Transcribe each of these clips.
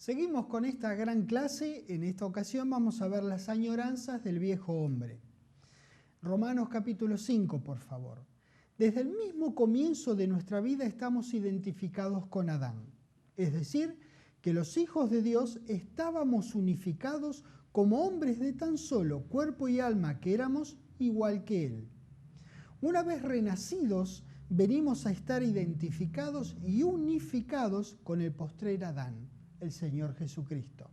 Seguimos con esta gran clase. En esta ocasión vamos a ver las añoranzas del viejo hombre. Romanos capítulo 5, por favor. Desde el mismo comienzo de nuestra vida estamos identificados con Adán. Es decir, que los hijos de Dios estábamos unificados como hombres de tan solo cuerpo y alma que éramos igual que Él. Una vez renacidos, venimos a estar identificados y unificados con el postrer Adán, el Señor Jesucristo.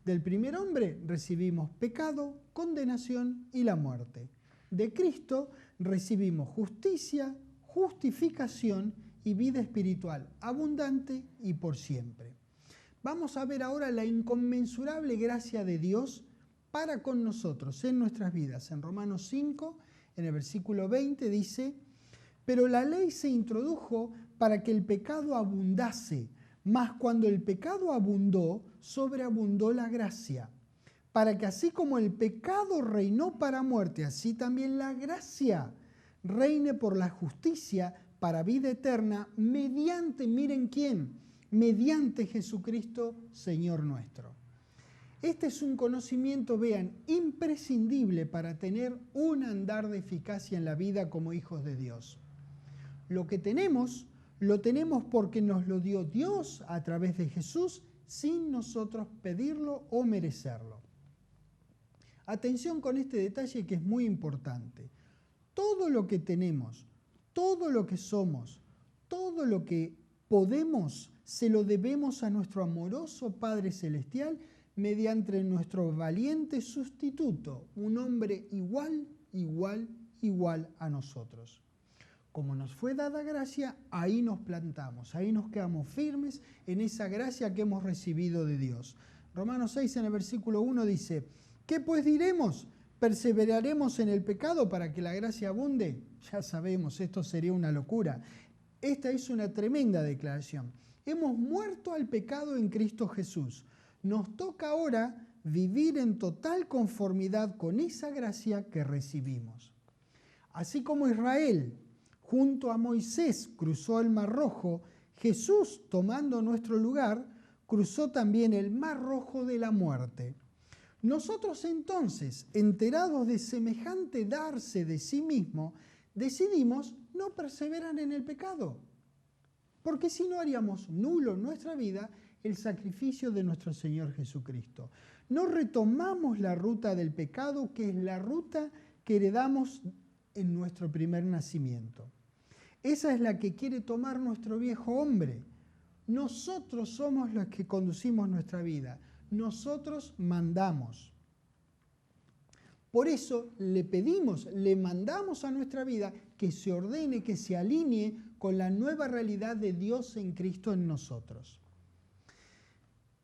Del primer hombre recibimos pecado, condenación y la muerte. De Cristo recibimos justicia, justificación y vida espiritual abundante y por siempre. Vamos a ver ahora la inconmensurable gracia de Dios para con nosotros en nuestras vidas. En Romanos 5, en el versículo 20 dice: pero la ley se introdujo para que el pecado abundase, mas cuando el pecado abundó, sobreabundó la gracia, para que así como el pecado reinó para muerte, así también la gracia reine por la justicia para vida eterna mediante, miren quién, mediante Jesucristo, Señor nuestro. Este es un conocimiento, vean, imprescindible para tener un andar de eficacia en la vida como hijos de Dios. Lo que tenemos, lo tenemos porque nos lo dio Dios a través de Jesús sin nosotros pedirlo o merecerlo. Atención con este detalle que es muy importante. Todo lo que tenemos, todo lo que somos, todo lo que podemos, se lo debemos a nuestro amoroso Padre Celestial mediante nuestro valiente sustituto, un hombre igual a nosotros. Como nos fue dada gracia, ahí nos plantamos, ahí nos quedamos firmes en esa gracia que hemos recibido de Dios. Romanos 6 en el versículo 1 dice: ¿qué pues diremos? ¿Perseveraremos en el pecado para que la gracia abunde? Ya sabemos, esto sería una locura. Esta es una tremenda declaración. Hemos muerto al pecado en Cristo Jesús. Nos toca ahora vivir en total conformidad con esa gracia que recibimos. Así como Israel junto a Moisés cruzó el Mar Rojo, Jesús, tomando nuestro lugar, cruzó también el Mar Rojo de la muerte. Nosotros entonces, enterados de semejante darse de sí mismo, decidimos no perseverar en el pecado, porque si no haríamos nulo en nuestra vida el sacrificio de nuestro Señor Jesucristo. No retomamos la ruta del pecado, que es la ruta que heredamos en nuestro primer nacimiento. Esa es la que quiere tomar nuestro viejo hombre. Nosotros somos los que conducimos nuestra vida. Nosotros mandamos. Por eso le pedimos, le mandamos a nuestra vida que se ordene, que se alinee con la nueva realidad de Dios en Cristo en nosotros.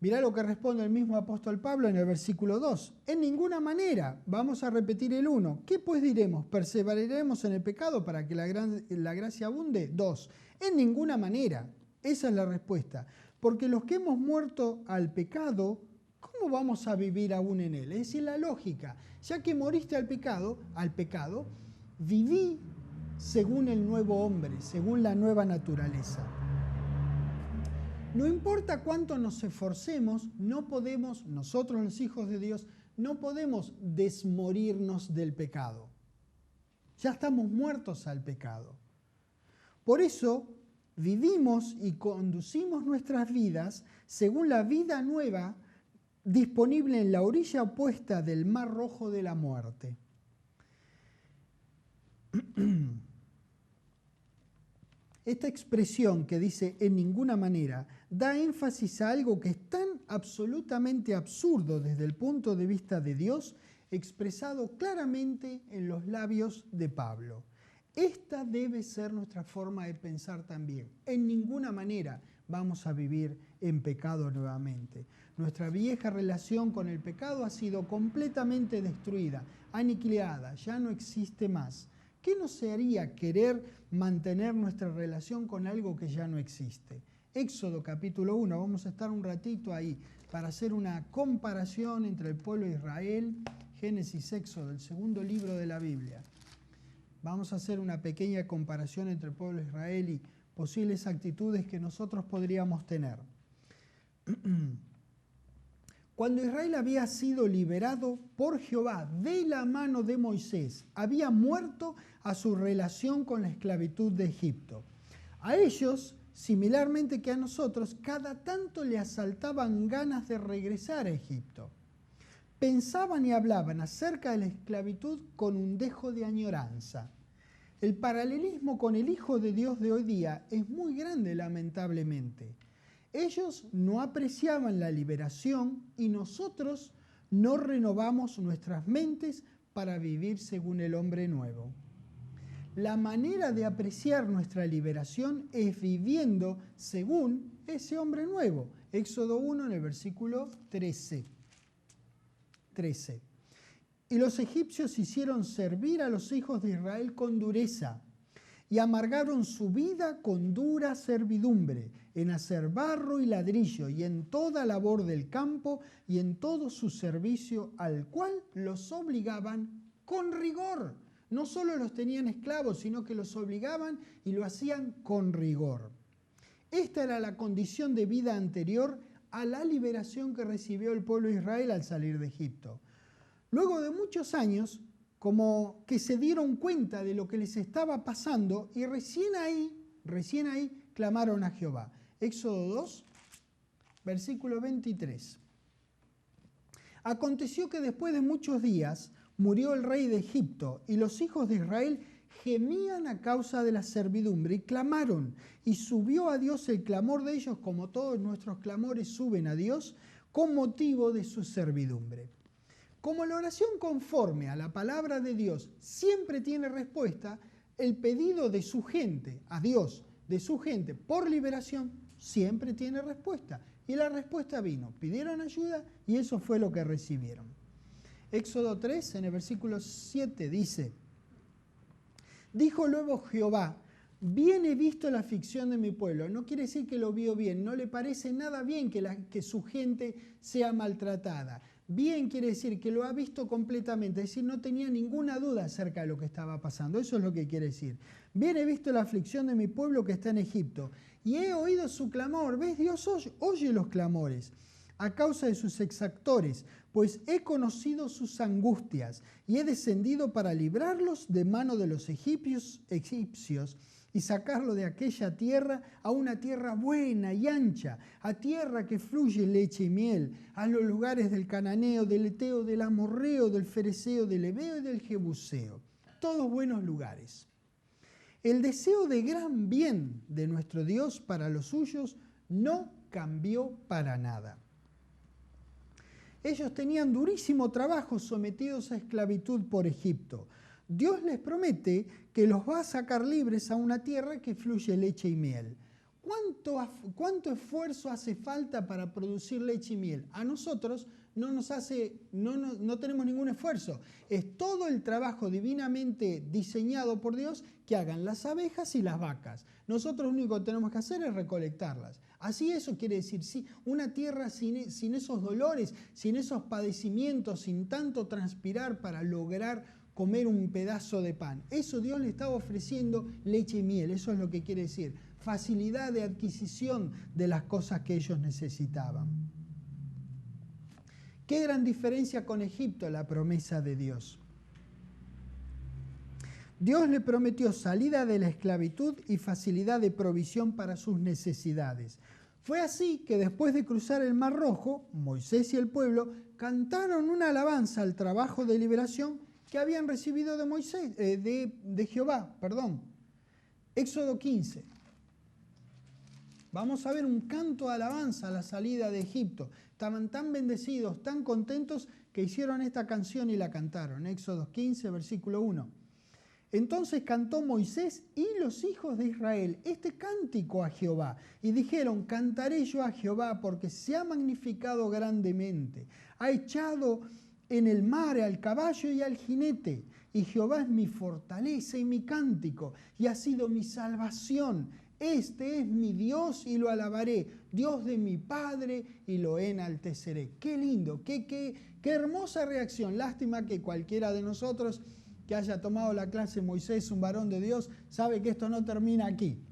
Mirá lo que responde el mismo apóstol Pablo en el versículo 2. En ninguna manera, vamos a repetir el 1. ¿Qué pues diremos? ¿Perseveraremos en el pecado para que la gracia abunde? 2. En ninguna manera. Esa es la respuesta. Porque los que hemos muerto al pecado, ¿cómo vamos a vivir aún en él? Es decir, la lógica. Ya que moriste al pecado, viví según el nuevo hombre, según la nueva naturaleza. No importa cuánto nos esforcemos, no podemos, nosotros los hijos de Dios, no podemos desmorirnos del pecado. Ya estamos muertos al pecado. Por eso vivimos y conducimos nuestras vidas según la vida nueva disponible en la orilla opuesta del Mar Rojo de la muerte. Esta expresión que dice en ninguna manera da énfasis a algo que es tan absolutamente absurdo desde el punto de vista de Dios, expresado claramente en los labios de Pablo. Esta debe ser nuestra forma de pensar también. En ninguna manera vamos a vivir en pecado nuevamente. Nuestra vieja relación con el pecado ha sido completamente destruida, aniquilada, ya no existe más. ¿Qué nos haría querer mantener nuestra relación con algo que ya no existe? Éxodo capítulo 1, vamos a estar un ratito ahí para hacer una comparación entre el pueblo de Israel, Génesis, Éxodo, el segundo libro de la Biblia. Vamos a hacer una pequeña comparación entre el pueblo de Israel y posibles actitudes que nosotros podríamos tener. Cuando Israel había sido liberado por Jehová de la mano de Moisés, había muerto a su relación con la esclavitud de Egipto. A ellos, similarmente que a nosotros, cada tanto le asaltaban ganas de regresar a Egipto. Pensaban y hablaban acerca de la esclavitud con un dejo de añoranza. El paralelismo con el Hijo de Dios de hoy día es muy grande, lamentablemente. Ellos no apreciaban la liberación y nosotros no renovamos nuestras mentes para vivir según el hombre nuevo. La manera de apreciar nuestra liberación es viviendo según ese hombre nuevo. Éxodo 1 en el versículo 13. Y los egipcios hicieron servir a los hijos de Israel con dureza y amargaron su vida con dura servidumbre, en hacer barro y ladrillo, y en toda labor del campo, y en todo su servicio, al cual los obligaban con rigor. No solo los tenían esclavos, sino que los obligaban y lo hacían con rigor. Esta era la condición de vida anterior a la liberación que recibió el pueblo de Israel al salir de Egipto. Luego de muchos años, como que se dieron cuenta de lo que les estaba pasando y recién ahí clamaron a Jehová. Éxodo 2, versículo 23. Aconteció que después de muchos días murió el rey de Egipto y los hijos de Israel gemían a causa de la servidumbre y clamaron, y subió a Dios el clamor de ellos, como todos nuestros clamores suben a Dios, con motivo de su servidumbre. Como la oración conforme a la palabra de Dios siempre tiene respuesta, el pedido de su gente a Dios, de su gente por liberación, siempre tiene respuesta. Y la respuesta vino, pidieron ayuda y eso fue lo que recibieron. Éxodo 3, en el versículo 7 dice: dijo luego Jehová, bien he visto la aflicción de mi pueblo. No quiere decir que lo vio bien, no le parece nada bien que su gente sea maltratada. Bien quiere decir que lo ha visto completamente, es decir, no tenía ninguna duda acerca de lo que estaba pasando. Eso es lo que quiere decir. Bien he visto la aflicción de mi pueblo que está en Egipto, y he oído su clamor. ¿Ves? Dios oye los clamores a causa de sus exactores, pues he conocido sus angustias, y he descendido para librarlos de mano de los egipcios y sacarlo de aquella tierra a una tierra buena y ancha, a tierra que fluye leche y miel, a los lugares del cananeo, del eteo, del amorreo, del fereceo, del heveo y del jebuseo. Todos buenos lugares. El deseo de gran bien de nuestro Dios para los suyos no cambió para nada. Ellos tenían durísimo trabajo sometidos a esclavitud por Egipto. Dios les promete que los va a sacar libres a una tierra que fluye leche y miel. ¿Cuánto esfuerzo hace falta para producir leche y miel? A nosotros no tenemos ningún esfuerzo. Es todo el trabajo divinamente diseñado por Dios que hagan las abejas y las vacas. Nosotros lo único que tenemos que hacer es recolectarlas. Así eso quiere decir, sí, una tierra sin esos dolores, sin esos padecimientos, sin tanto transpirar para lograr comer un pedazo de pan. Eso Dios le estaba ofreciendo leche y miel, eso es lo que quiere decir. Facilidad de adquisición de las cosas que ellos necesitaban. Qué gran diferencia con Egipto, la promesa de Dios. Dios le prometió salida de la esclavitud y facilidad de provisión para sus necesidades. Fue así que después de cruzar el Mar Rojo, Moisés y el pueblo cantaron una alabanza al trabajo de liberación que habían recibido de Jehová. Éxodo 15. Vamos a ver un canto de alabanza a la salida de Egipto. Estaban tan bendecidos, tan contentos, que hicieron esta canción y la cantaron. Éxodo 15, versículo 1. Entonces cantó Moisés y los hijos de Israel este cántico a Jehová. Y dijeron, cantaré yo a Jehová porque se ha magnificado grandemente. Ha echado en el mar al caballo y al jinete. Y Jehová es mi fortaleza y mi cántico, y ha sido mi salvación. Este es mi Dios y lo alabaré, Dios de mi Padre y lo enalteceré. Qué lindo, qué hermosa reacción. Lástima que cualquiera de nosotros que haya tomado la clase Moisés, un varón de Dios, sabe que esto no termina aquí.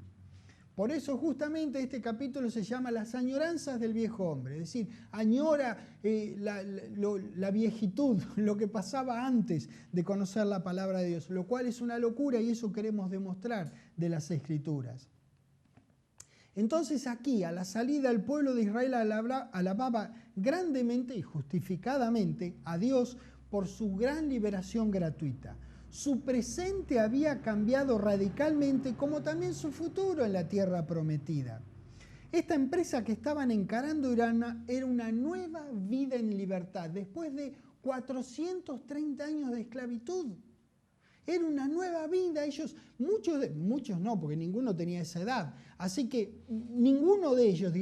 Por eso justamente este capítulo se llama Las añoranzas del viejo hombre, es decir, añora la viejitud, lo que pasaba antes de conocer la palabra de Dios, lo cual es una locura y eso queremos demostrar de las Escrituras. Entonces aquí, a la salida, el pueblo de Israel alababa grandemente y justificadamente a Dios por su gran liberación gratuita. Su presente había cambiado radicalmente, como también su futuro en la tierra prometida. Esta empresa que estaban encarando era una nueva vida en libertad, después de 430 años de esclavitud. Era una nueva vida. Ellos, muchos no, porque ninguno tenía esa edad. Así que ninguno de ellos,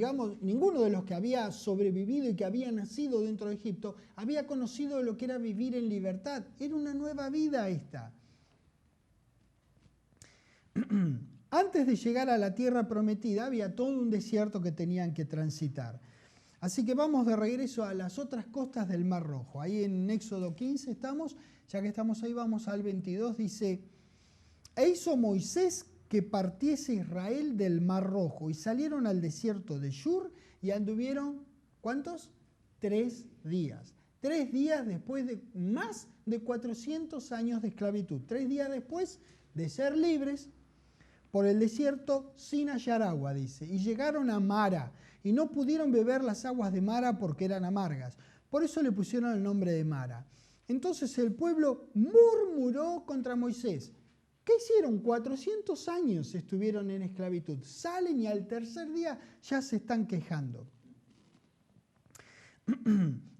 ninguno de los que había sobrevivido y que había nacido dentro de Egipto, había conocido lo que era vivir en libertad. Era una nueva vida esta. Antes de llegar a la tierra prometida, había todo un desierto que tenían que transitar. Así que vamos de regreso a las otras costas del Mar Rojo. Ahí en Éxodo 15 estamos. Ya que estamos ahí, vamos al 22, dice, e hizo Moisés que partiese Israel del Mar Rojo, y salieron al desierto de Shur, y anduvieron, ¿cuántos? 3 días. 3 días después de más de 400 años de esclavitud. 3 días después de ser libres por el desierto sin hallar agua, dice. Y llegaron a Mara, y no pudieron beber las aguas de Mara porque eran amargas. Por eso le pusieron el nombre de Mara. Entonces el pueblo murmuró contra Moisés. ¿Qué hicieron? 400 años estuvieron en esclavitud. Salen y al tercer día ya se están quejando.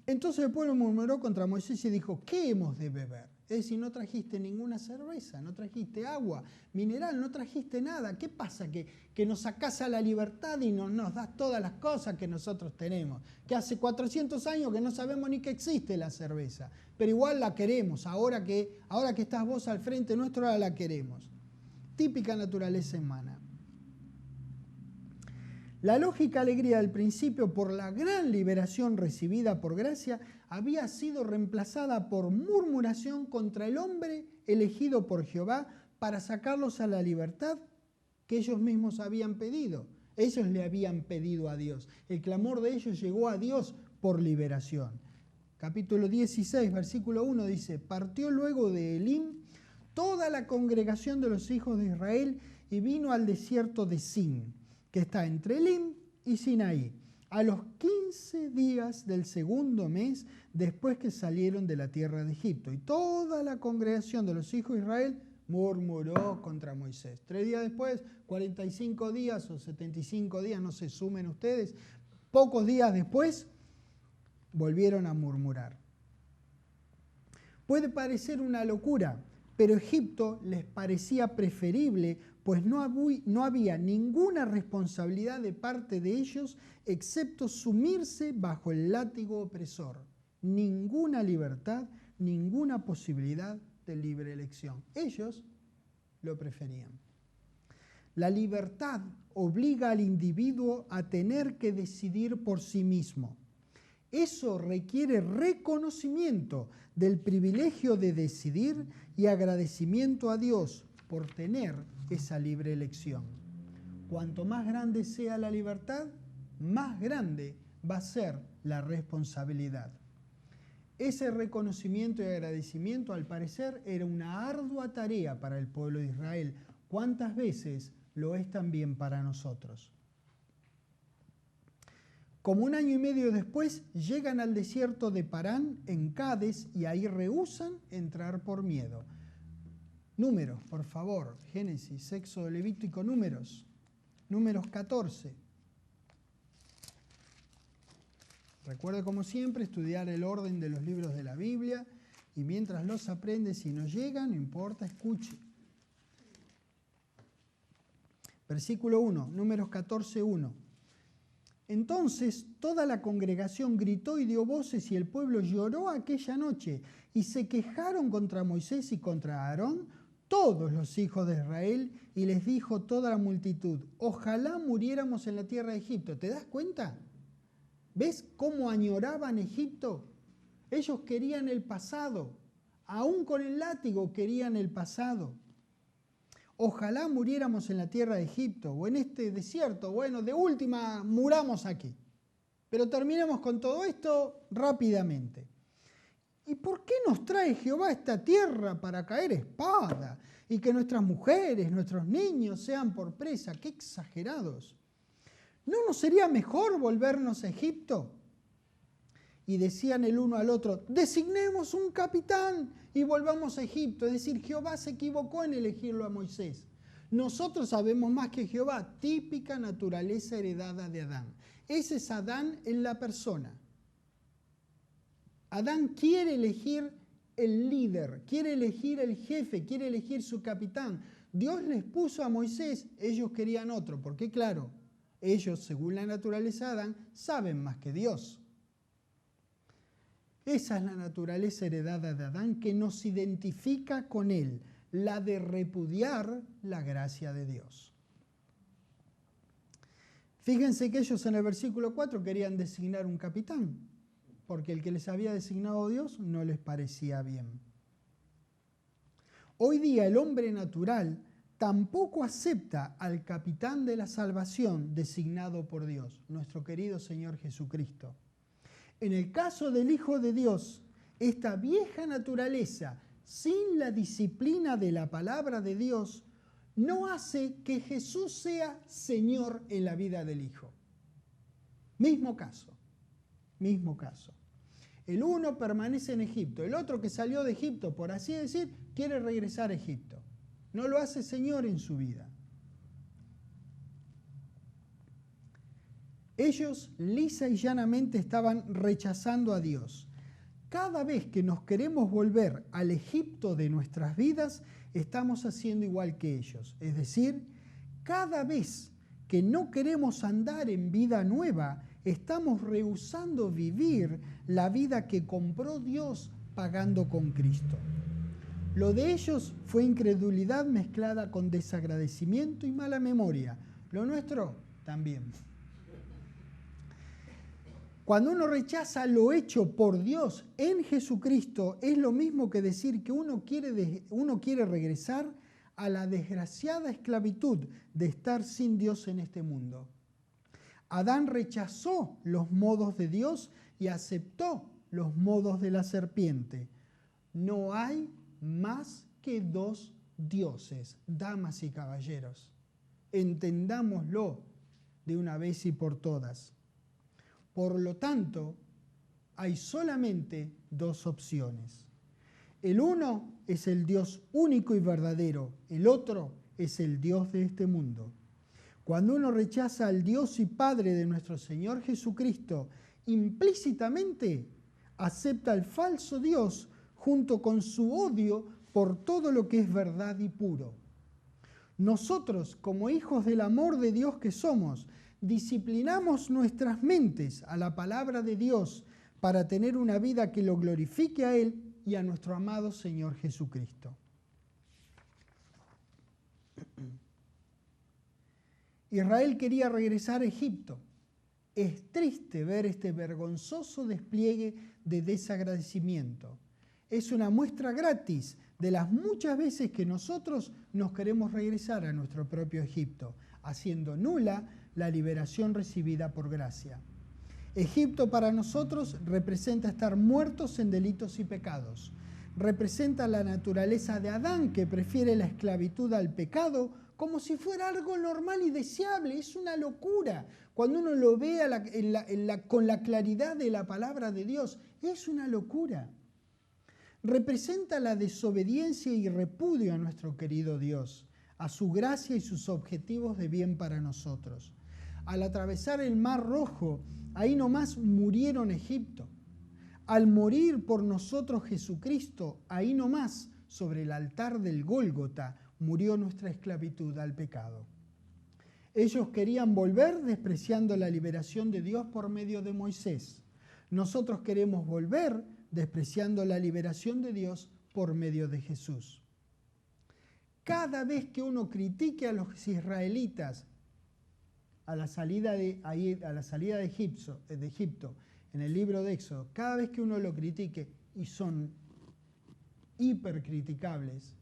Entonces el pueblo murmuró contra Moisés y dijo, ¿qué hemos de beber? Es decir, no trajiste ninguna cerveza, no trajiste agua mineral, no trajiste nada. ¿Qué pasa? Que nos sacás a la libertad y nos das todas las cosas que nosotros tenemos. Que hace 400 años que no sabemos ni que existe la cerveza. Pero igual la queremos. Ahora que estás vos al frente nuestro, ahora la queremos. Típica naturaleza humana. La lógica alegría del principio por la gran liberación recibida por gracia había sido reemplazada por murmuración contra el hombre elegido por Jehová para sacarlos a la libertad que ellos mismos habían pedido. Ellos le habían pedido a Dios. El clamor de ellos llegó a Dios por liberación. Capítulo 16, versículo 1 dice, partió luego de Elim toda la congregación de los hijos de Israel y vino al desierto de Sin, que está entre Elim y Sinaí, a los 15 días del segundo mes después que salieron de la tierra de Egipto. Y toda la congregación de los hijos de Israel murmuró contra Moisés. 3 días después, 45 días o 75 días, no se sumen ustedes, pocos días después, volvieron a murmurar. Puede parecer una locura, pero Egipto les parecía preferible, pues no había ninguna responsabilidad de parte de ellos excepto sumirse bajo el látigo opresor. Ninguna libertad, ninguna posibilidad de libre elección. Ellos lo preferían. La libertad obliga al individuo a tener que decidir por sí mismo. Eso requiere reconocimiento del privilegio de decidir y agradecimiento a Dios por tener esa libre elección. Cuanto más grande sea la libertad, más grande va a ser la responsabilidad. Ese reconocimiento y agradecimiento, al parecer, era una ardua tarea para el pueblo de Israel. ¿Cuántas veces lo es también para nosotros? Como 1 año y medio después, llegan al desierto de Parán, en Cades, y ahí rehúsan entrar por miedo. Números, por favor. Génesis, Éxodo, Levítico, Números. Números 14. Recuerde, como siempre, estudiar el orden de los libros de la Biblia, y mientras los aprende, si no llegan, no importa, escuche. Versículo 1, Números 14, 1. Entonces toda la congregación gritó y dio voces, y el pueblo lloró aquella noche, y se quejaron contra Moisés y contra Aarón todos los hijos de Israel, y les dijo toda la multitud, ojalá muriéramos en la tierra de Egipto. ¿Te das cuenta? ¿Ves cómo añoraban Egipto? Ellos querían el pasado, aún con el látigo querían el pasado. ojalá muriéramos en la tierra de Egipto o en este desierto. Bueno, de última, muramos aquí. Pero terminemos con todo esto rápidamente. ¿Y por qué nos trae Jehová a esta tierra para caer espada y que nuestras mujeres, nuestros niños sean por presa? ¡Qué exagerados! ¿No nos sería mejor volvernos a Egipto? Y decían el uno al otro, designemos un capitán y volvamos a Egipto. Es decir, Jehová se equivocó en elegirlo a Moisés. Nosotros sabemos más que Jehová, típica naturaleza heredada de Adán. Ese es Adán en la persona. Adán quiere elegir el líder, quiere elegir el jefe, quiere elegir su capitán. Dios les puso a Moisés, ellos querían otro, porque claro, ellos, según la naturaleza de Adán, saben más que Dios. Esa es la naturaleza heredada de Adán que nos identifica con él, la de repudiar la gracia de Dios. Fíjense que ellos en el versículo 4 querían designar un capitán, porque el que les había designado Dios no les parecía bien. Hoy día el hombre natural tampoco acepta al capitán de la salvación designado por Dios, nuestro querido Señor Jesucristo. En el caso del Hijo de Dios, esta vieja naturaleza, sin la disciplina de la palabra de Dios, no hace que Jesús sea Señor en la vida del Hijo. Mismo caso. El uno permanece en Egipto, el otro que salió de Egipto, por así decir, quiere regresar a Egipto. No lo hace Señor en su vida. Ellos lisa y llanamente estaban rechazando a Dios. Cada vez que nos queremos volver al Egipto de nuestras vidas, estamos haciendo igual que ellos. Es decir, cada vez que no queremos andar en vida nueva, estamos rehusando vivir la vida que compró Dios pagando con Cristo. Lo de ellos fue incredulidad mezclada con desagradecimiento y mala memoria. Lo nuestro también. Cuando uno rechaza lo hecho por Dios en Jesucristo, es lo mismo que decir que uno quiere regresar a la desgraciada esclavitud de estar sin Dios en este mundo. Adán rechazó los modos de Dios y aceptó los modos de la serpiente. No hay más que dos dioses, damas y caballeros. Entendámoslo de una vez y por todas. Por lo tanto, hay solamente dos opciones. El uno es el Dios único y verdadero, el otro es el Dios de este mundo. Cuando uno rechaza al Dios y Padre de nuestro Señor Jesucristo, implícitamente acepta al falso Dios junto con su odio por todo lo que es verdad y puro. Nosotros, como hijos del amor de Dios que somos, disciplinamos nuestras mentes a la palabra de Dios para tener una vida que lo glorifique a Él y a nuestro amado Señor Jesucristo. Israel quería regresar a Egipto. Es triste ver este vergonzoso despliegue de desagradecimiento. Es una muestra gratis de las muchas veces que nosotros nos queremos regresar a nuestro propio Egipto, haciendo nula la liberación recibida por gracia. Egipto para nosotros representa estar muertos en delitos y pecados. Representa la naturaleza de Adán que prefiere la esclavitud al pecado como si fuera algo normal y deseable. Es una locura. Cuando uno lo ve con la claridad de la palabra de Dios, es una locura. Representa la desobediencia y repudio a nuestro querido Dios, a su gracia y sus objetivos de bien para nosotros. Al atravesar el Mar Rojo, ahí nomás murieron Egipto. Al morir por nosotros Jesucristo, ahí nomás, sobre el altar del Gólgota, murió nuestra esclavitud al pecado. Ellos querían volver despreciando la liberación de Dios por medio de Moisés. Nosotros queremos volver despreciando la liberación de Dios por medio de Jesús. Cada vez que uno critique a los israelitas a la salida de Egipto, en el libro de Éxodo, cada vez que uno lo critique, y son hipercriticables,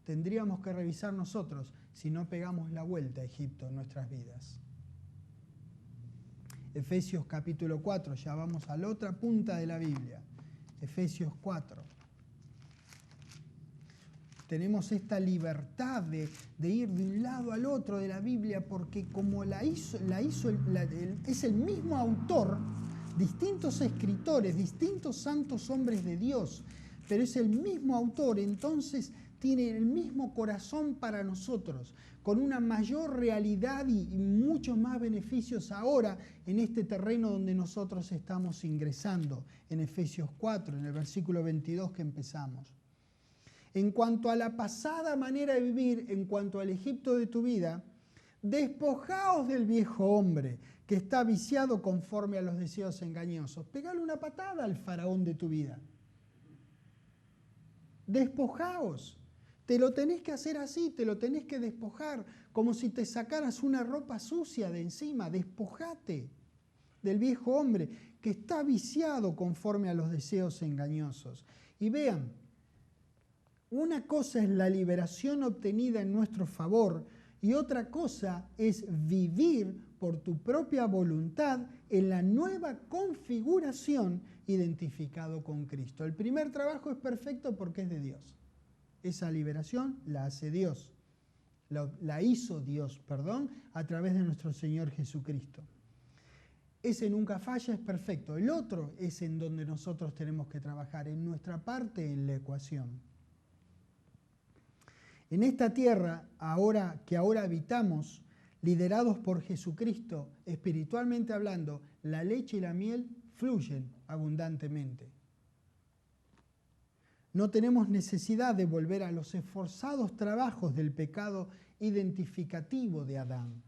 tendríamos que revisar nosotros si no pegamos la vuelta a Egipto en nuestras vidas. Efesios capítulo 4, ya vamos a la otra punta de la Biblia. Efesios 4. Tenemos esta libertad de ir de un lado al otro de la Biblia porque como es el mismo autor, distintos escritores, distintos santos hombres de Dios, pero es el mismo autor, entonces tiene el mismo corazón para nosotros, con una mayor realidad y muchos más beneficios ahora en este terreno donde nosotros estamos ingresando, en Efesios 4, en el versículo 22 que empezamos. En cuanto a la pasada manera de vivir, en cuanto al Egipto de tu vida, despojaos del viejo hombre que está viciado conforme a los deseos engañosos. Pegale una patada al faraón de tu vida. Despojaos. Te lo tenés que hacer así, te lo tenés que despojar, como si te sacaras una ropa sucia de encima. Despojate del viejo hombre que está viciado conforme a los deseos engañosos. Y vean, una cosa es la liberación obtenida en nuestro favor y otra cosa es vivir por tu propia voluntad en la nueva configuración identificado con Cristo. El primer trabajo es perfecto porque es de Dios. Esa liberación la hace Dios, la hizo Dios, a través de nuestro Señor Jesucristo. Ese nunca falla, es perfecto. El otro es en donde nosotros tenemos que trabajar, en nuestra parte en la ecuación. En esta tierra, que ahora habitamos, liderados por Jesucristo, espiritualmente hablando, la leche y la miel fluyen abundantemente. No tenemos necesidad de volver a los esforzados trabajos del pecado identificativo de Adán.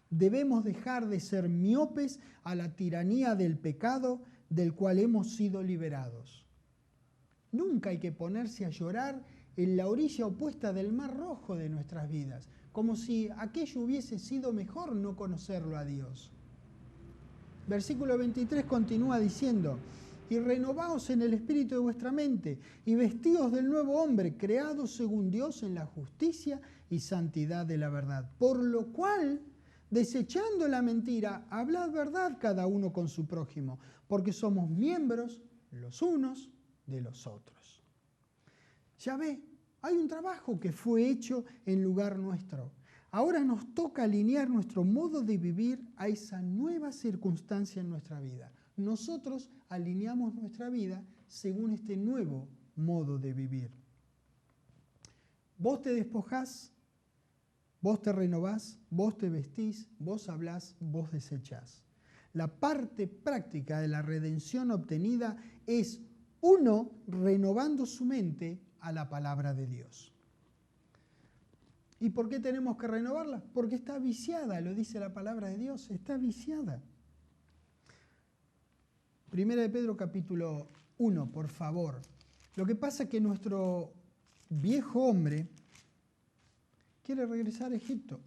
Debemos dejar de ser miopes a la tiranía del pecado del cual hemos sido liberados. Nunca hay que ponerse a llorar en la orilla opuesta del mar rojo de nuestras vidas, como si aquello hubiese sido mejor no conocerlo a Dios. Versículo 23 continúa diciendo: y renovaos en el espíritu de vuestra mente, y vestíos del nuevo hombre, creados según Dios en la justicia y santidad de la verdad. Por lo cual, desechando la mentira, hablad verdad cada uno con su prójimo, porque somos miembros los unos de los otros. Ya ve, hay un trabajo que fue hecho en lugar nuestro. Ahora nos toca alinear nuestro modo de vivir a esa nueva circunstancia en nuestra vida. Nosotros alineamos nuestra vida según este nuevo modo de vivir. Vos te despojás, vos te renovás, vos te vestís, vos hablás, vos desechás. La parte práctica de la redención obtenida es uno renovando su mente a la palabra de Dios. ¿Y por qué tenemos que renovarla? Porque está viciada, lo dice la palabra de Dios, está viciada. Primera de Pedro capítulo 1, por favor. Lo que pasa es que nuestro viejo hombre quiere regresar a Egipto.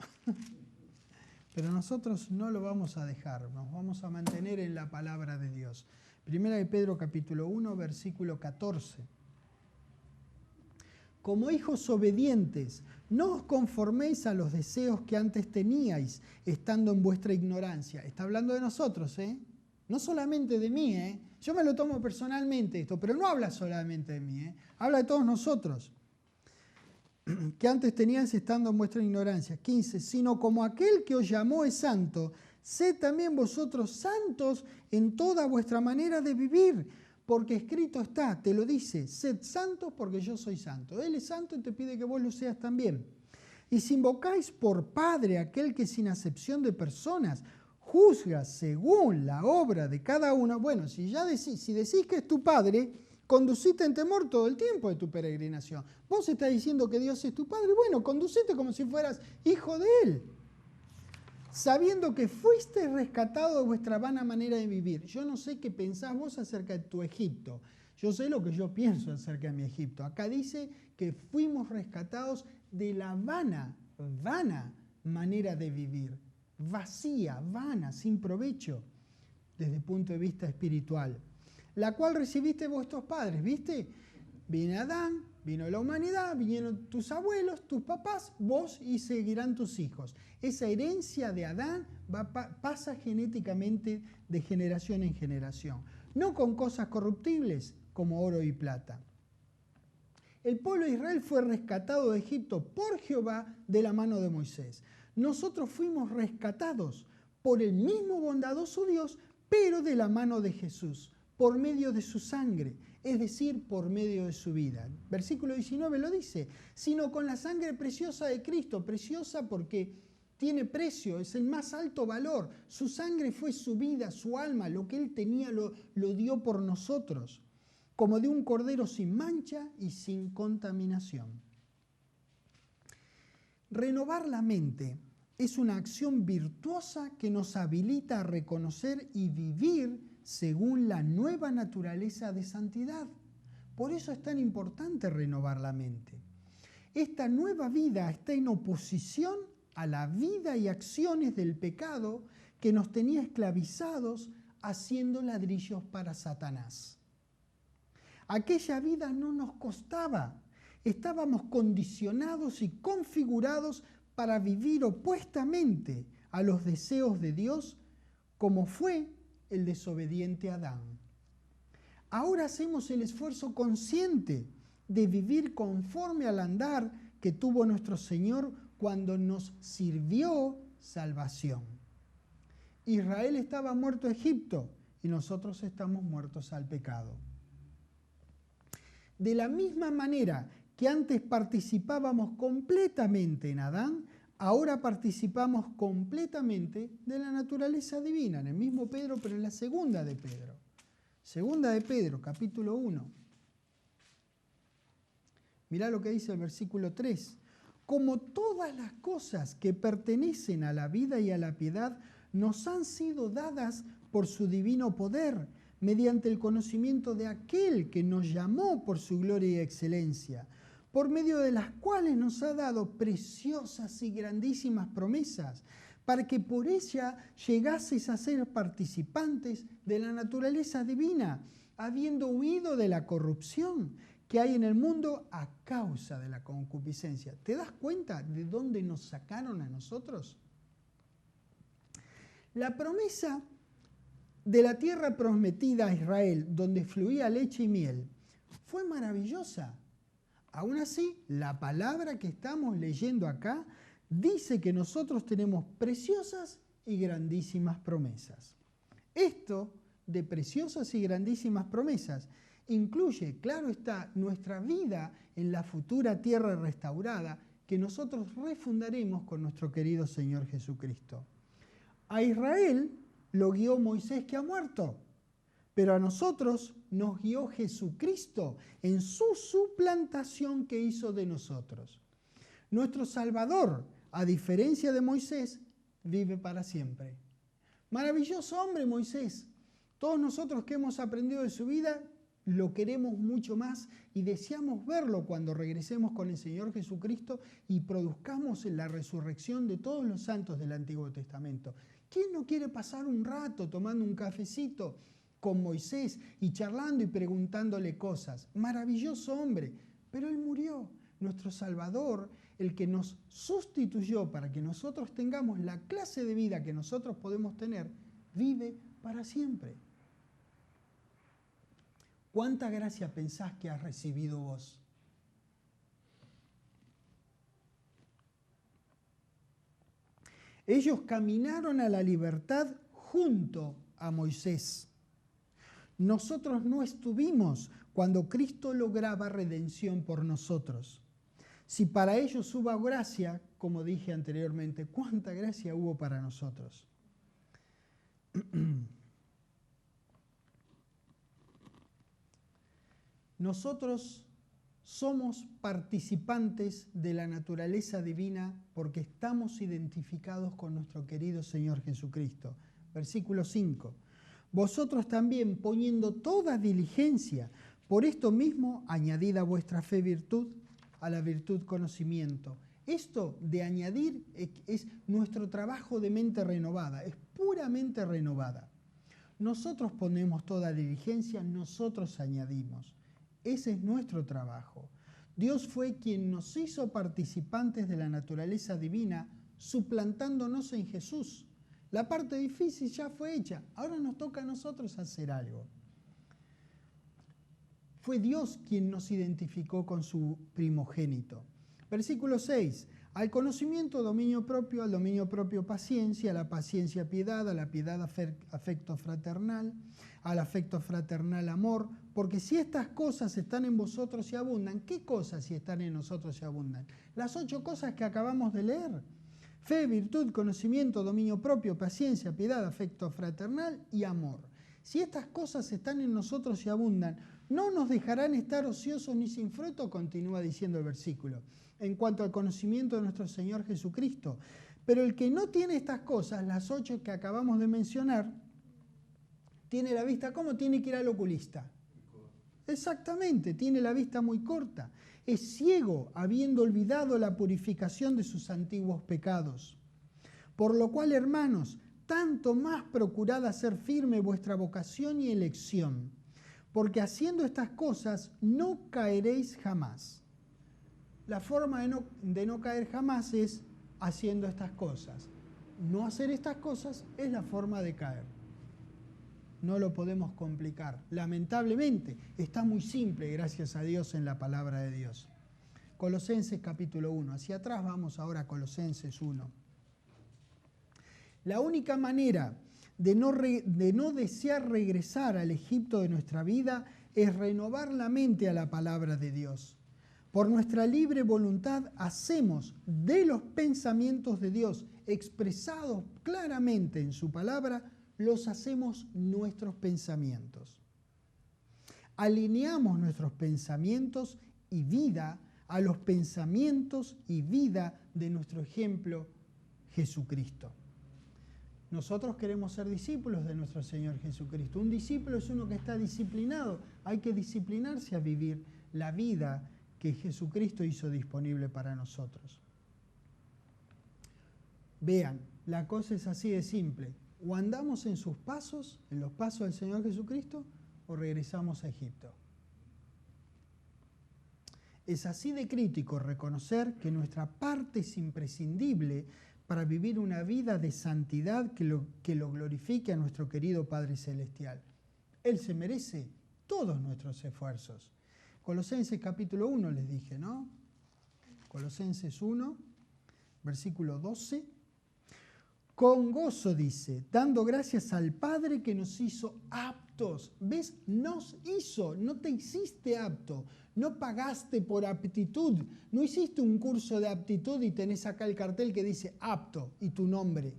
Pero nosotros no lo vamos a dejar, nos vamos a mantener en la palabra de Dios. Primera de Pedro capítulo 1, versículo 14. Como hijos obedientes, no os conforméis a los deseos que antes teníais, estando en vuestra ignorancia. Está hablando de nosotros, no solamente de mí, Yo me lo tomo personalmente esto, pero no habla solamente de mí, Habla de todos nosotros. Que antes teníais estando en vuestra ignorancia. 15. Sino como aquel que os llamó es santo, sed también vosotros santos en toda vuestra manera de vivir. Porque escrito está, te lo dice, sed santos porque yo soy santo. Él es santo y te pide que vos lo seas también. Y si invocáis por Padre aquel que sin acepción de personas juzga según la obra de cada uno. Bueno, si decís que es tu Padre, conducite en temor todo el tiempo de tu peregrinación. Vos estás diciendo que Dios es tu Padre, bueno, conducite como si fueras hijo de Él. Sabiendo que fuiste rescatado de vuestra vana manera de vivir. Yo no sé qué pensás vos acerca de tu Egipto. Yo sé lo que yo pienso acerca de mi Egipto. Acá dice que fuimos rescatados de la vana manera de vivir. Vacía, vana, sin provecho, desde el punto de vista espiritual. La cual recibiste vuestros padres, ¿viste? Viene Adán, vino la humanidad, vinieron tus abuelos, tus papás, vos y seguirán tus hijos. Esa herencia de Adán pasa genéticamente de generación en generación. No con cosas corruptibles como oro y plata. El pueblo de Israel fue rescatado de Egipto por Jehová de la mano de Moisés. Nosotros fuimos rescatados por el mismo bondadoso Dios, pero de la mano de Jesús, por medio de su sangre, es decir, por medio de su vida. Versículo 19 lo dice, sino con la sangre preciosa de Cristo, preciosa porque tiene precio, es el más alto valor. Su sangre fue su vida, su alma, lo que Él tenía lo dio por nosotros, como de un cordero sin mancha y sin contaminación. Renovar la mente es una acción virtuosa que nos habilita a reconocer y vivir según la nueva naturaleza de santidad. Por eso es tan importante renovar la mente. Esta nueva vida está en oposición a la vida y acciones del pecado que nos tenía esclavizados haciendo ladrillos para Satanás. Aquella vida no nos costaba. Estábamos condicionados y configurados para vivir opuestamente a los deseos de Dios, como fue el desobediente Adán. Ahora hacemos el esfuerzo consciente de vivir conforme al andar que tuvo nuestro Señor cuando nos sirvió salvación. Israel estaba muerto a Egipto y nosotros estamos muertos al pecado. De la misma manera que antes participábamos completamente en Adán, ahora participamos completamente de la naturaleza divina, en el mismo Pedro, pero en la segunda de Pedro. Segunda de Pedro, capítulo 1. Mirá lo que dice el versículo 3. Como todas las cosas que pertenecen a la vida y a la piedad nos han sido dadas por su divino poder, mediante el conocimiento de aquel que nos llamó por su gloria y excelencia, por medio de las cuales nos ha dado preciosas y grandísimas promesas, para que por ella llegaseis a ser participantes de la naturaleza divina, habiendo huido de la corrupción que hay en el mundo a causa de la concupiscencia. ¿Te das cuenta de dónde nos sacaron a nosotros? La promesa de la tierra prometida a Israel, donde fluía leche y miel, fue maravillosa. Aún así, la palabra que estamos leyendo acá dice que nosotros tenemos preciosas y grandísimas promesas. Esto de preciosas y grandísimas promesas incluye, claro está, nuestra vida en la futura tierra restaurada que nosotros refundaremos con nuestro querido Señor Jesucristo. A Israel lo guió Moisés, que ha muerto, pero a nosotros nos guió Jesucristo en su suplantación que hizo de nosotros. Nuestro Salvador, a diferencia de Moisés, vive para siempre. Maravilloso hombre Moisés. Todos nosotros que hemos aprendido de su vida, lo queremos mucho más y deseamos verlo cuando regresemos con el Señor Jesucristo y produzcamos la resurrección de todos los santos del Antiguo Testamento. ¿Quién no quiere pasar un rato tomando un cafecito con Moisés y charlando y preguntándole cosas? Maravilloso hombre, pero él murió. Nuestro Salvador, el que nos sustituyó para que nosotros tengamos la clase de vida que nosotros podemos tener, vive para siempre. ¿Cuánta gracia pensás que has recibido vos? Ellos caminaron a la libertad junto a Moisés. Nosotros no estuvimos cuando Cristo lograba redención por nosotros. Si para ellos hubo gracia, como dije anteriormente, ¿cuánta gracia hubo para nosotros? Nosotros somos participantes de la naturaleza divina porque estamos identificados con nuestro querido Señor Jesucristo. Versículo 5. Vosotros también, poniendo toda diligencia, por esto mismo, añadid a vuestra fe virtud, a la virtud conocimiento. Esto de añadir es nuestro trabajo de mente renovada, es puramente renovada. Nosotros ponemos toda diligencia, nosotros añadimos. Ese es nuestro trabajo. Dios fue quien nos hizo participantes de la naturaleza divina, suplantándonos en Jesús. La parte difícil ya fue hecha, ahora nos toca a nosotros hacer algo. Fue Dios quien nos identificó con su primogénito. Versículo 6. Al conocimiento, dominio propio, al dominio propio, paciencia, a la paciencia, piedad, a la piedad, afecto fraternal, al afecto fraternal, amor, porque si estas cosas están en vosotros y abundan, ¿qué cosas si están en nosotros y abundan? Las 8 cosas que acabamos de leer. Fe, virtud, conocimiento, dominio propio, paciencia, piedad, afecto fraternal y amor. Si estas cosas están en nosotros y abundan, no nos dejarán estar ociosos ni sin fruto, continúa diciendo el versículo, en cuanto al conocimiento de nuestro Señor Jesucristo. Pero el que no tiene estas cosas, las 8 que acabamos de mencionar, tiene la vista, ¿cómo tiene que ir al oculista? Exactamente, tiene la vista muy corta. Es ciego, habiendo olvidado la purificación de sus antiguos pecados. Por lo cual, hermanos, tanto más procurad hacer firme vuestra vocación y elección, porque haciendo estas cosas no caeréis jamás. La forma de no caer jamás es haciendo estas cosas. No hacer estas cosas es la forma de caer. No lo podemos complicar. Lamentablemente, está muy simple, gracias a Dios, en la palabra de Dios. Colosenses capítulo 1. Hacia atrás vamos ahora a Colosenses 1. La única manera de no desear regresar al Egipto de nuestra vida es renovar la mente a la palabra de Dios. Por nuestra libre voluntad hacemos de los pensamientos de Dios expresados claramente en su palabra, los hacemos nuestros pensamientos. Alineamos nuestros pensamientos y vida a los pensamientos y vida de nuestro ejemplo Jesucristo. Nosotros queremos ser discípulos de nuestro Señor Jesucristo. Un discípulo es uno que está disciplinado. Hay que disciplinarse a vivir la vida que Jesucristo hizo disponible para nosotros. Vean, la cosa es así de simple. O andamos en sus pasos, en los pasos del Señor Jesucristo, o regresamos a Egipto. Es así de crítico reconocer que nuestra parte es imprescindible para vivir una vida de santidad que lo glorifique a nuestro querido Padre Celestial. Él se merece todos nuestros esfuerzos. Colosenses capítulo 1 les dije, ¿no? Colosenses 1, versículo 12. Con gozo dice, dando gracias al Padre que nos hizo aptos. ¿Ves? Nos hizo, no te hiciste apto. No pagaste por aptitud. No hiciste un curso de aptitud y tenés acá el cartel que dice apto y tu nombre.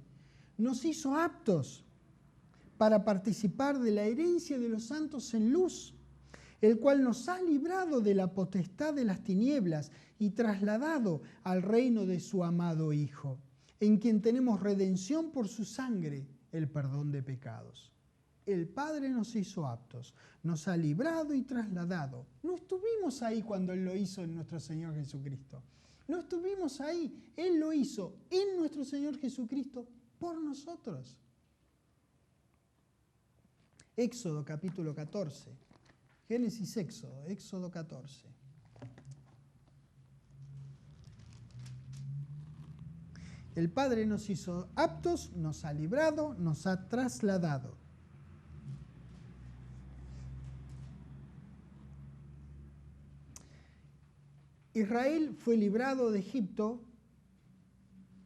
Nos hizo aptos para participar de la herencia de los santos en luz, el cual nos ha librado de la potestad de las tinieblas y trasladado al reino de su amado Hijo, en quien tenemos redención por su sangre, el perdón de pecados. El Padre nos hizo aptos, nos ha librado y trasladado. No estuvimos ahí cuando Él lo hizo en nuestro Señor Jesucristo. No estuvimos ahí. Él lo hizo en nuestro Señor Jesucristo por nosotros. Éxodo capítulo 14. Génesis, Éxodo, Éxodo 14. El Padre nos hizo aptos, nos ha librado, nos ha trasladado. Israel fue librado de Egipto,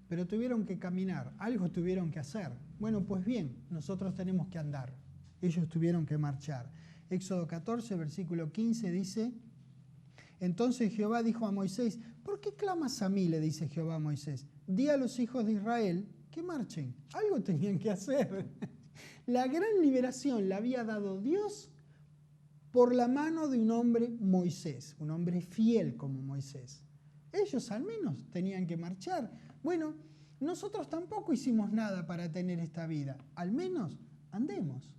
pero tuvieron que caminar, algo tuvieron que hacer. Bueno, pues bien, nosotros tenemos que andar. Ellos tuvieron que marchar. Éxodo 14, versículo 15 dice, entonces Jehová dijo a Moisés, ¿por qué clamas a mí? Le dice Jehová a Moisés. Di a los hijos de Israel que marchen. Algo tenían que hacer. La gran liberación la había dado Dios por la mano de un hombre, Moisés, un hombre fiel como Moisés. Ellos al menos tenían que marchar. Bueno, nosotros tampoco hicimos nada para tener esta vida. Al menos andemos.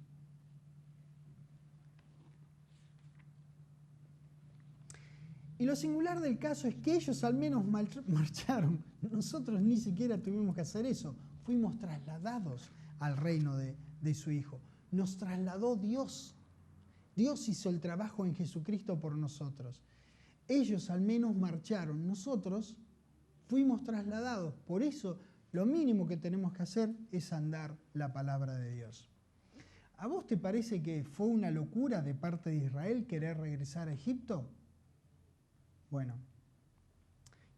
Y lo singular del caso es que ellos al menos marcharon. Nosotros ni siquiera tuvimos que hacer eso. Fuimos trasladados al reino de su Hijo. Nos trasladó Dios. Dios hizo el trabajo en Jesucristo por nosotros. Ellos al menos marcharon, nosotros fuimos trasladados. Por eso lo mínimo que tenemos que hacer es andar la palabra de Dios. ¿A vos te parece que fue una locura de parte de Israel querer regresar a Egipto? Bueno,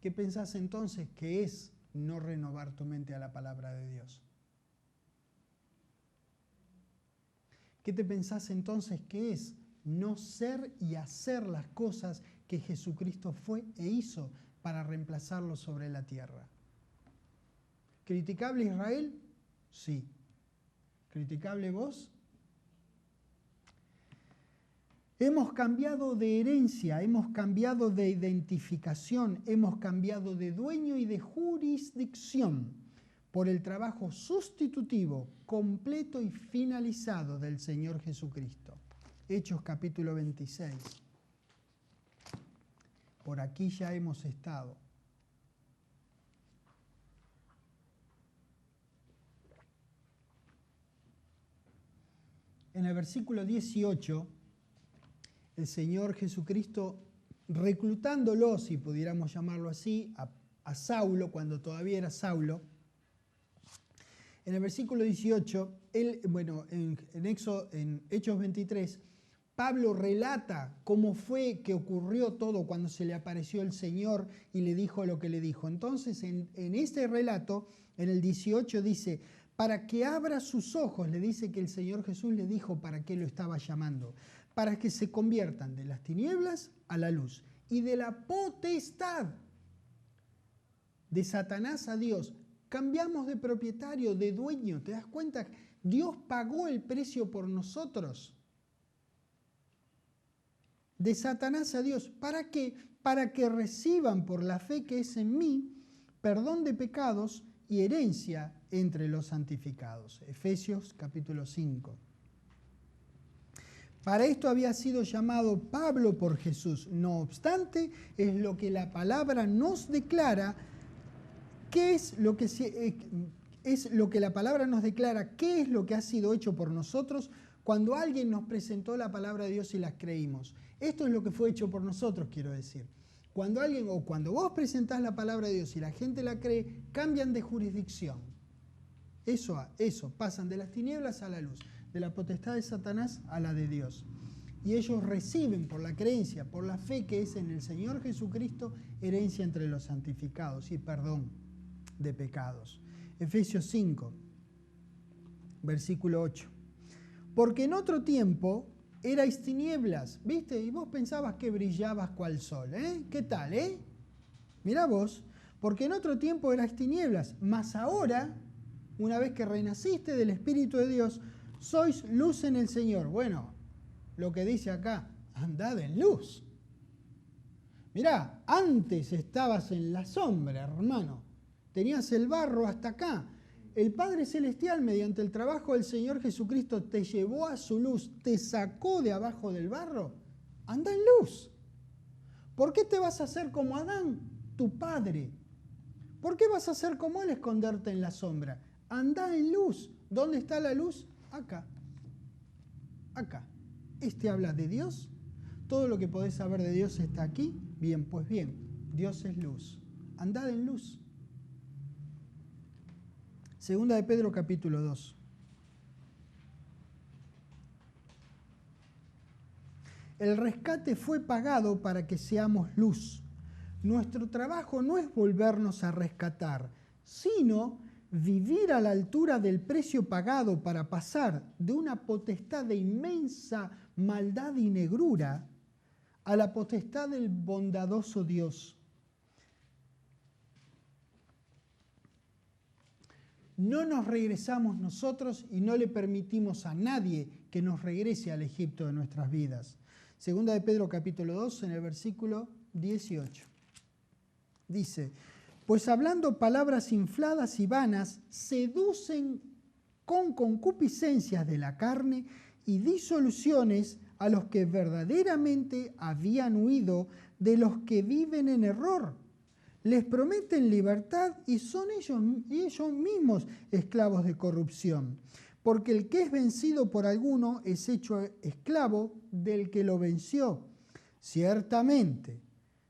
¿qué pensás entonces que es no renovar tu mente a la palabra de Dios? ¿Qué te pensás entonces que es no ser y hacer las cosas que Jesucristo fue e hizo para reemplazarlo sobre la tierra? ¿Criticable Israel? Sí. ¿Criticable vos? Hemos cambiado de herencia, hemos cambiado de identificación, hemos cambiado de dueño y de jurisdicción por el trabajo sustitutivo, completo y finalizado del Señor Jesucristo. Hechos capítulo 26. Por aquí ya hemos estado. En el versículo 18, el Señor Jesucristo, reclutándolo, si pudiéramos llamarlo así, a Saulo, cuando todavía era Saulo, en el versículo 18, en Hechos 23, Pablo relata cómo fue que ocurrió todo cuando se le apareció el Señor y le dijo lo que le dijo. Entonces, en este relato, en el 18 dice, para que abra sus ojos, le dice que el Señor Jesús le dijo para qué lo estaba llamando, para que se conviertan de las tinieblas a la luz y de la potestad de Satanás a Dios. Cambiamos de propietario, de dueño, ¿te das cuenta? Dios pagó el precio por nosotros. De Satanás a Dios. ¿Para qué? Para que reciban por la fe que es en mí perdón de pecados y herencia entre los santificados. Efesios capítulo 5. Para esto había sido llamado Pablo por Jesús. No obstante, es lo que la palabra nos declara. ¿Qué es lo que la palabra nos declara? ¿Qué es lo que ha sido hecho por nosotros cuando alguien nos presentó la palabra de Dios y la creímos? Esto es lo que fue hecho por nosotros, quiero decir. Cuando vos presentás la palabra de Dios y la gente la cree, cambian de jurisdicción. Eso, pasan de las tinieblas a la luz, de la potestad de Satanás a la de Dios. Y ellos reciben por la creencia, por la fe que es en el Señor Jesucristo, herencia entre los santificados y perdón de pecados. Efesios 5, versículo 8. Porque en otro tiempo erais tinieblas, ¿viste? Y vos pensabas que brillabas cual sol, ¿eh? ¿Qué tal, eh? Mirá vos, porque en otro tiempo erais tinieblas, mas ahora, una vez que renaciste del Espíritu de Dios, sois luz en el Señor. Bueno, lo que dice acá, andad en luz. Mirá, antes estabas en la sombra, hermano. Tenías el barro hasta acá. El Padre Celestial, mediante el trabajo del Señor Jesucristo, te llevó a su luz, te sacó de abajo del barro. Anda en luz. ¿Por qué te vas a hacer como Adán, tu padre? ¿Por qué vas a hacer como él, esconderte en la sombra? Anda en luz. ¿Dónde está la luz? Acá. Acá. Este habla de Dios. Todo lo que podés saber de Dios está aquí. Bien, pues bien, Dios es luz. Andad en luz. Segunda de Pedro capítulo 2. El rescate fue pagado para que seamos luz. Nuestro trabajo no es volvernos a rescatar, sino vivir a la altura del precio pagado para pasar de una potestad de inmensa maldad y negrura a la potestad del bondadoso Dios. No nos regresamos nosotros y no le permitimos a nadie que nos regrese al Egipto de nuestras vidas. Segunda de Pedro capítulo 2, en el versículo 18. Dice, pues hablando palabras infladas y vanas, seducen con concupiscencias de la carne y disoluciones a los que verdaderamente habían huido de los que viven en error. Les prometen libertad y son ellos mismos esclavos de corrupción. porque el que es vencido por alguno es hecho esclavo del que lo venció. Ciertamente,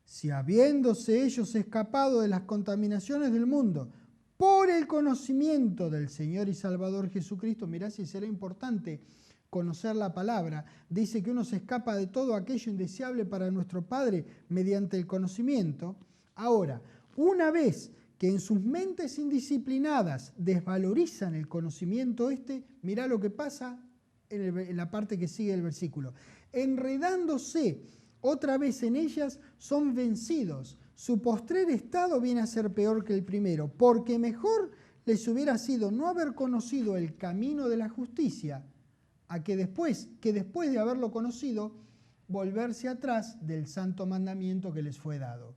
si habiéndose ellos escapado de las contaminaciones del mundo por el conocimiento del Señor y Salvador Jesucristo, mirá si será importante conocer la palabra, dice que uno se escapa de todo aquello indeseable para nuestro Padre mediante el conocimiento. Ahora, una vez que en sus mentes indisciplinadas desvalorizan el conocimiento mirá lo que pasa en la parte que sigue del versículo. Enredándose otra vez en ellas, son vencidos. Su postrer estado viene a ser peor que el primero, porque mejor les hubiera sido no haber conocido el camino de la justicia, a que después de haberlo conocido, volverse atrás del santo mandamiento que les fue dado.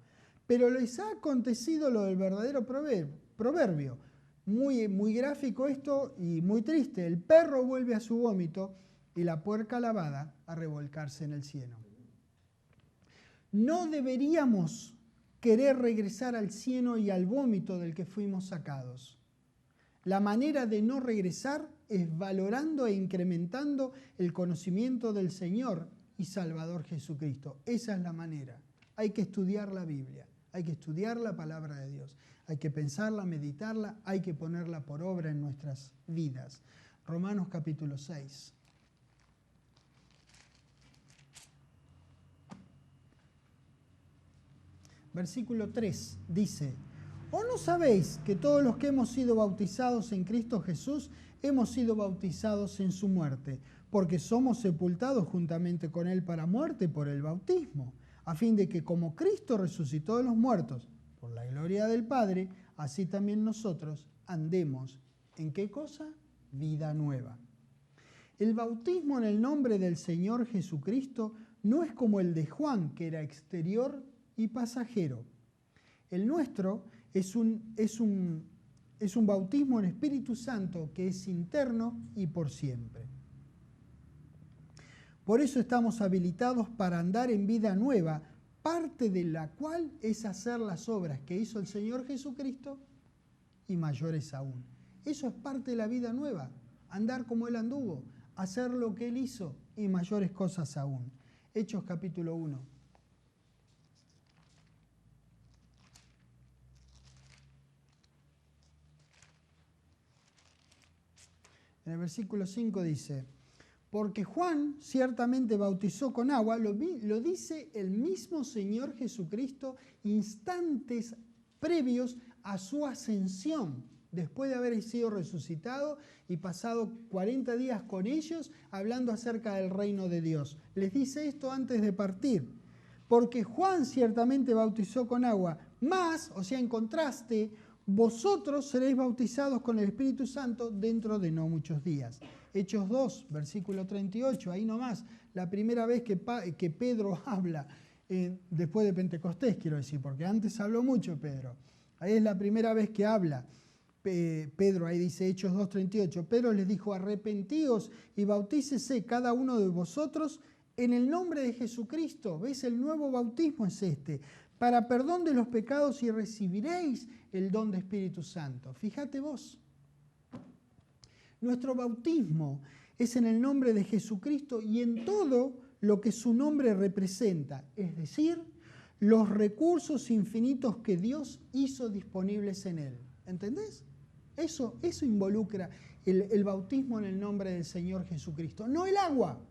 Pero les ha acontecido lo del verdadero proverbio. Muy, muy gráfico esto y muy triste. El perro vuelve a su vómito y la puerca lavada a revolcarse en el cieno. No deberíamos querer regresar al cieno y al vómito del que fuimos sacados. La manera de no regresar es valorando e incrementando el conocimiento del Señor y Salvador Jesucristo. Esa es la manera. Hay que estudiar la Biblia, hay que estudiar la palabra de Dios, hay que pensarla, meditarla, hay que ponerla por obra en nuestras vidas. Romanos capítulo 6. Versículo 3 dice: ¿O no sabéis que todos los que hemos sido bautizados en Cristo Jesús hemos sido bautizados en su muerte? Porque somos sepultados juntamente con Él para muerte por el bautismo, a fin de que como Cristo resucitó de los muertos por la gloria del Padre, así también nosotros andemos. ¿En qué cosa? Vida nueva. El bautismo en el nombre del Señor Jesucristo no es como el de Juan, que era exterior y pasajero. El nuestro es un bautismo en Espíritu Santo que es interno y por siempre. Por eso estamos habilitados para andar en vida nueva, parte de la cual es hacer las obras que hizo el Señor Jesucristo y mayores aún. Eso es parte de la vida nueva, andar como Él anduvo, hacer lo que Él hizo y mayores cosas aún. Hechos capítulo 1. En el versículo 5 dice: porque Juan ciertamente bautizó con agua, lo dice el mismo Señor Jesucristo instantes previos a su ascensión, después de haber sido resucitado y pasado 40 días con ellos hablando acerca del reino de Dios. Les dice esto antes de partir. Porque Juan ciertamente bautizó con agua, mas, o sea, en contraste, vosotros seréis bautizados con el Espíritu Santo dentro de no muchos días. Hechos 2, versículo 38, ahí nomás, la primera vez que Pedro habla, después de Pentecostés, quiero decir, porque antes habló mucho Pedro. Ahí es la primera vez que habla Pedro, ahí dice Hechos 2, 38. Pedro les dijo: arrepentíos y bautícese cada uno de vosotros en el nombre de Jesucristo. ¿Ves? El nuevo bautismo es para perdón de los pecados, y recibiréis el don de Espíritu Santo. Fíjate vos. Nuestro bautismo es en el nombre de Jesucristo y en todo lo que su nombre representa, es decir, los recursos infinitos que Dios hizo disponibles en Él. ¿Entendés? Eso involucra el bautismo en el nombre del Señor Jesucristo, no el agua.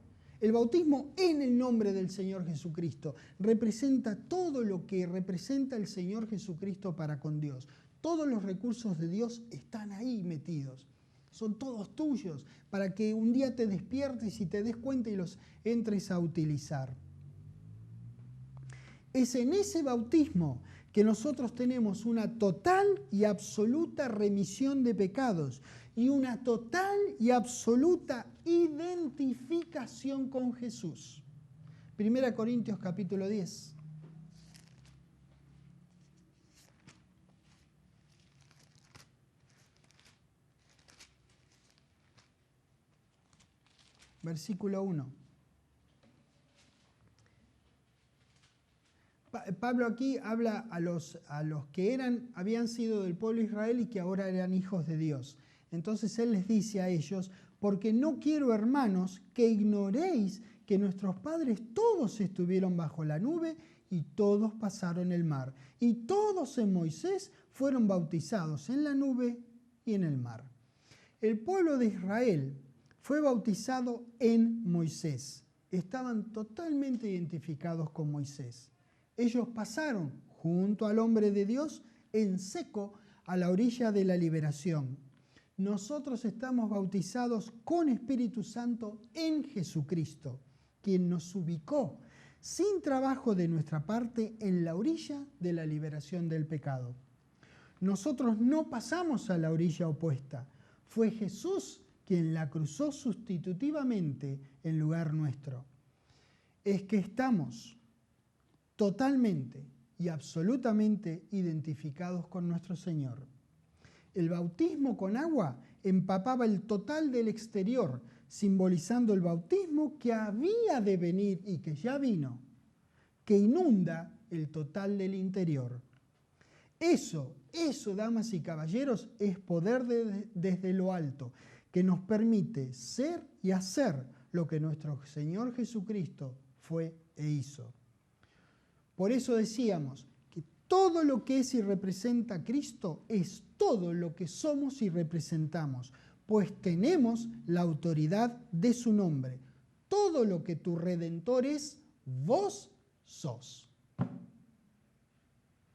El bautismo en el nombre del Señor Jesucristo representa todo lo que representa el Señor Jesucristo para con Dios. Todos los recursos de Dios están ahí metidos. Son todos tuyos para que un día te despiertes y te des cuenta y los entres a utilizar. Es en ese bautismo que nosotros tenemos una total y absoluta remisión de pecados y una total y absoluta identificación con Jesús. 1 Corintios capítulo 10. Versículo 1. Pablo aquí habla a los que habían sido del pueblo de Israel y que ahora eran hijos de Dios. Entonces él les dice a ellos: porque no quiero, hermanos, que ignoréis que nuestros padres todos estuvieron bajo la nube y todos pasaron el mar. Y todos en Moisés fueron bautizados en la nube y en el mar. El pueblo de Israel fue bautizado en Moisés. Estaban totalmente identificados con Moisés. Ellos pasaron junto al hombre de Dios en seco a la orilla de la liberación. Nosotros estamos bautizados con Espíritu Santo en Jesucristo, quien nos ubicó sin trabajo de nuestra parte en la orilla de la liberación del pecado. Nosotros no pasamos a la orilla opuesta. Fue Jesús quien la cruzó sustitutivamente en lugar nuestro. Es que estamos totalmente y absolutamente identificados con nuestro Señor. El bautismo con agua empapaba el total del exterior, simbolizando el bautismo que había de venir y que ya vino, que inunda el total del interior. Eso, damas y caballeros, es poder desde lo alto, que nos permite ser y hacer lo que nuestro Señor Jesucristo fue e hizo. Por eso decíamos que todo lo que es y representa a Cristo es todo lo que somos y representamos, pues tenemos la autoridad de su nombre. Todo lo que tu Redentor es, vos sos.